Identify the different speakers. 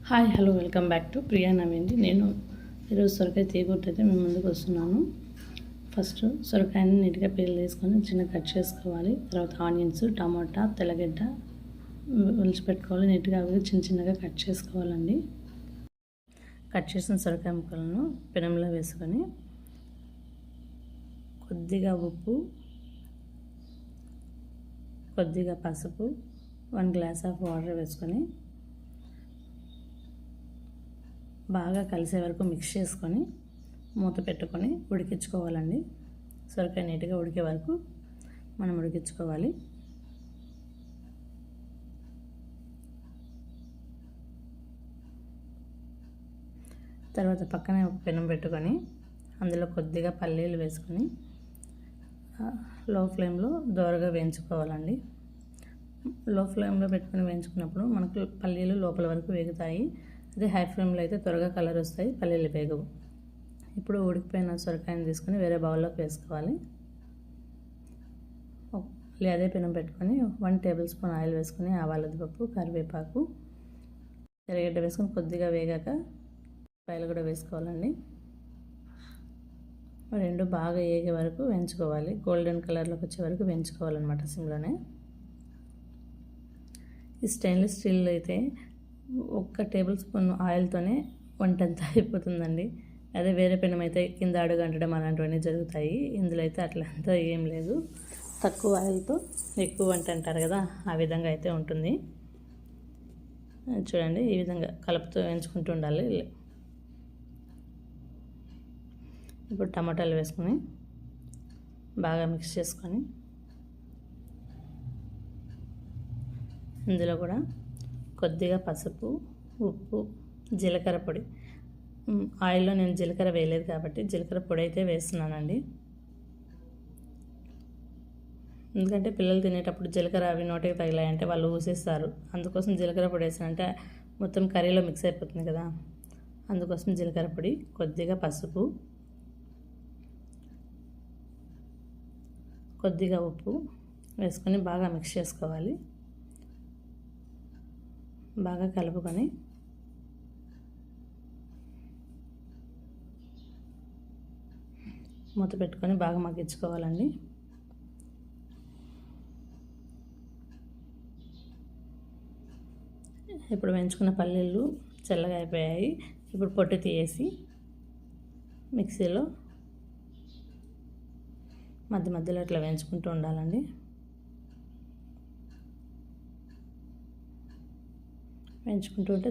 Speaker 1: Hi hello welcome back to Priya నవ్వింది. నేను ఈరోజు సొరకాయ తీగొట్టు అయితే మేము ముందుకు వస్తున్నాను. ఫస్ట్ సొరకాయని నీట్గా పీల్ తీసుకొని చిన్న కట్ చేసుకోవాలి. తర్వాత ఆనియన్స్, టమాటా, తెల్లగడ్డ ఒలిచిపెట్టుకోవాలి. నీట్గా అవి చిన్న చిన్నగా కట్ చేసుకోవాలండి. కట్ చేసిన సొరకాయ ముక్కలను పెనంలో వేసుకొని కొద్దిగా ఉప్పు, కొద్దిగా పసుపు, 1 గ్లాస్ ఆఫ్ వాటర్ వేసుకొని బాగా కలిసే వరకు మిక్స్ చేసుకొని మూత పెట్టుకొని ఉడికించుకోవాలండి. సొరకాయ నీట్గా ఉడికే వరకు మనం ఉడికించుకోవాలి. తర్వాత పక్కనే ఒక పెనం పెట్టుకొని అందులో కొద్దిగా పల్లీలు వేసుకొని లో ఫ్లేమ్లో దోరగా వేయించుకోవాలండి. లో ఫ్లేమ్లో పెట్టుకొని వేయించుకున్నప్పుడు మనకు పల్లీలు లోపల వరకు వేగుతాయి. అదే హై ఫ్లేమ్లో అయితే త్వరగా కలర్ వస్తాయి, పల్లీలు వేగవు. ఇప్పుడు ఉడికిపోయిన సొరకాయని తీసుకొని వేరే బౌల్లోకి వేసుకోవాలి. అదే పెనం పెట్టుకొని 1 టేబుల్ స్పూన్ ఆయిల్ వేసుకొని ఆవాల పప్పు, కరివేపాకు, ఎర్రగడ్డ వేసుకొని కొద్దిగా వేగాక ఉల్లిపాయలు కూడా వేసుకోవాలండి. రెండు బాగా వేగే వరకు వేయించుకోవాలి. గోల్డెన్ కలర్లోకి వచ్చే వరకు వేయించుకోవాలన్నమాట సిమ్లోనే. ఈ స్టెయిన్లెస్ స్టీల్ అయితే 1 టేబుల్ స్పూన్ ఆయిల్తోనే వంట అంతా అయిపోతుందండి. అదే వేరే పెనం అయితే కింద అడుగంటడం అలాంటివన్నీ జరుగుతాయి. ఇందులో అయితే అట్లంతా ఏం లేదు. తక్కువ ఆయిల్తో ఎక్కువ వంట అంటారు కదా, ఆ విధంగా అయితే ఉంటుంది. చూడండి, ఈ విధంగా కలుపుతూ వేయించుకుంటూ ఉండాలి. ఇప్పుడు టమాటాలు వేసుకొని బాగా మిక్స్ చేసుకొని ఇందులో కూడా కొద్దిగా పసుపు, ఉప్పు, జీలకర్ర పొడి. ఆయిల్లో నేను జీలకర్ర వేయలేదు కాబట్టి జీలకర్ర పొడి అయితే వేస్తున్నానండి. ఎందుకంటే పిల్లలు తినేటప్పుడు జీలకర్ర అవి నోటికి తగిలాయంటే వాళ్ళు ఊసేస్తారు. అందుకోసం జీలకర్ర పొడి వేసానంటే మొత్తం కర్రీలో మిక్స్ అయిపోతుంది కదా, అందుకోసం జీలకర్ర పొడి, కొద్దిగా పసుపు, కొద్దిగా ఉప్పు వేసుకొని బాగా మిక్స్ చేసుకోవాలి. బాగా కలుపుకొని మూత పెట్టుకొని బాగా మగ్గించుకోవాలండి. ఇప్పుడు వేయించుకున్న పల్లీలు చల్లగా అయిపోయాయి. ఇప్పుడు పొట్టు తీసి మిక్సీలో మధ్య మధ్యలో ఇట్లా వేయించుకుంటూ ఉండాలండి. వేయించుకుంటూ ఉంటే